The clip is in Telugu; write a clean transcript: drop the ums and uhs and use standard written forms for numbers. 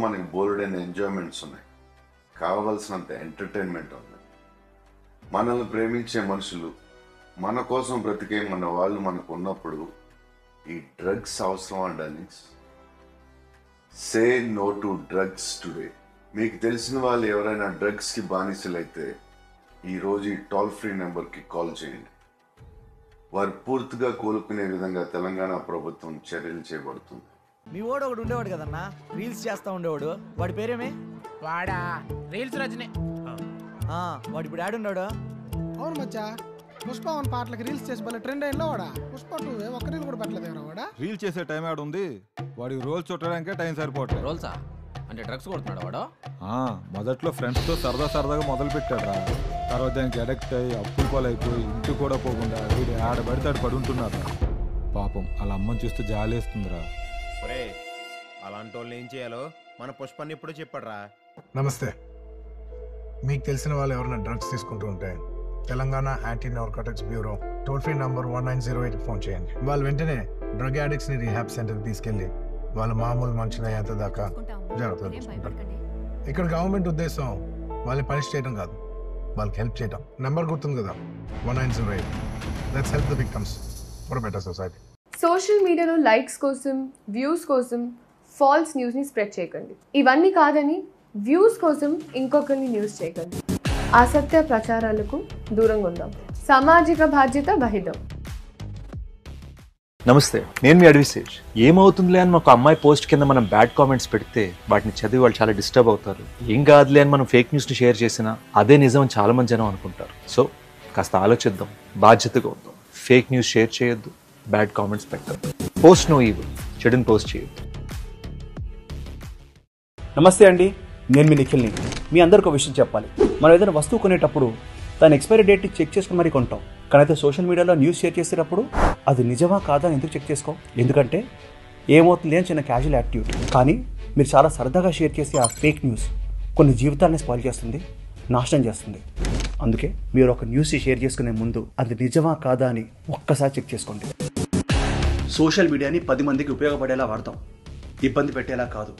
మనకి బోల్డైన ఎంజాయ్మెంట్స్ ఉన్నాయి, కావలసినంత ఎంటర్టైన్మెంట్ ఉంది. మనల్ని ప్రేమించే మనుషులు, మన కోసం బ్రతికే మన వాళ్ళు మనకు ఉన్నప్పుడు ఈ డ్రగ్స్ అవసరం అండి. Say no to drugs today. మీకు తెలిసిన వాళ్ళు ఎవరైనా డ్రగ్స్కి బానిసలైతే ఈరోజు ఈ టోల్ ఫ్రీ నెంబర్కి కాల్ చేయండి. వారు పూర్తిగా కోలుకునే విధంగా తెలంగాణ ప్రభుత్వం చర్యలు చేపడుతుంది. మీ వాడు ఒకడు ఉండేవాడు కదన్నా, రీల్స్ చేస్తా ఉండేవాడు, వాడి పేరేమే? వాడా రీల్స్ రజనీ. వాడు ఇప్పుడు ఆడున్నాడు. అవును మచ్చా, పుష్పవన్ పాటలకి రీల్స్ చేసి భలే ట్రెండ్ అయిందో వాడా. పుష్ప 2 ఒక్క రీల్ కూడా పెట్టలేదు వాడా. రీల్ చేసే టైం ఆడుంది, వాడికి రోల్స్ చుట్టడానికే టైం సరిపోవట్లేదు. రోల్సా అంటే డ్రగ్స్ కొడుతున్నాడు వాడు? మొదట్లో ఫ్రెండ్స్తో సరదాగా మొదలు పెట్టాడు రా. తర్వాత దానికి అడక్ట్ అయ్యి అప్పులు పాలైపోయి ఇంటికి కూడా పోకుండా వీడు ఆడబడితే పడి ఉంటున్నారు. పాపం వాళ్ళ అమ్మని చూస్తే జాలేస్తుందిరా. అలాంటి వాళ్ళు ఏం చేయాలో మన పుష్పాన్ని ఇప్పుడు చెప్పాడురా. నమస్తే. మీకు తెలిసిన వాళ్ళు ఎవరైనా డ్రగ్స్ తీసుకుంటూ ఉంటే Telangana anti narcotics bureau toll free number 1908 phone చేయండి. వాళ్ళు వెంటనే డ్రగ్ యాడిక్ట్స్ ని రీహాబ్ సెంటర్కి తీసుకెళ్లి వాళ్ళ మామూలు మనుషులు అయ్యేంత దాకా జాగ్రత్తలు తీసుకుంటారు. ఇక్కడ గవర్నమెంట్ ఉద్దేశం వాళ్ళని పనిష్ చేయడం కాదు, వాళ్ళకి హెల్ప్ చేయడం. నెంబర్ గుర్తుంది కదా, 1908. Let's help the victims for better society. Social మీడియాలో లైక్స్ కోసం, వ్యూస్ కోసం ఫాల్స్ న్యూస్ని స్ప్రెడ్ చేయకండి. ఇవన్నీ కాదని వ్యూస్ కోసం ఇంకొకరిని న్యూస్ చేయకండి. అసత్య ప్రచారాలకు దూరంగా ఉందాం. సామాజిక బాధ్యత వహిద్దాం. నమస్తే, నేను మీ అడ్విసేజ్. ఏమవుతుందిలే అని ఒక అమ్మాయి పోస్ట్ కింద మనం బ్యాడ్ కామెంట్స్ పెడితే వాటిని చదివి వాళ్ళు చాలా డిస్టర్బ్ అవుతారు. ఏం కాదులే అని మనం ఫేక్ న్యూస్ని షేర్ చేసినా అదే నిజం అని చాలా మంది జనం అనుకుంటారు. సో కాస్త ఆలోచిద్దాం, బాధ్యతగా ఉందాం. ఫేక్ న్యూస్ షేర్ చేయొద్దు, బ్యాడ్ కామెంట్స్ పెట్టద్దు. పోస్ట్ నో ఈవిల్, చెడుని పోస్ట్ చేయొద్దు. నమస్తే అండి, నేను మీ నిఖిల్ని. మీ అందరికి ఒక విషయం చెప్పాలి. మనం ఏదైనా వస్తువు కొనేటప్పుడు దాని ఎక్స్పైరీ డేట్ చెక్ చేసుకుని మరీ కొంటాం. కానీ అయితే సోషల్ మీడియాలో న్యూస్ షేర్ చేసేటప్పుడు అది నిజమా కాదా అని ఎందుకు చెక్ చేసుకో? ఎందుకంటే ఏమవుతుంది అని చిన్న క్యాజువల్ యాటిట్యూడ్. కానీ మీరు చాలా సరదాగా షేర్ చేసే ఆ ఫేక్ న్యూస్ కొన్ని జీవితాలని స్పాయిల్ చేస్తుంది, నాశనం చేస్తుంది. అందుకే మీరు ఒక న్యూస్ షేర్ చేసుకునే ముందు అది నిజమా కాదా అని ఒక్కసారి చెక్ చేసుకోండి. సోషల్ మీడియాని 10 మందికి ఉపయోగపడేలా వాడతాం, ఇబ్బంది పెట్టేలా కాదు.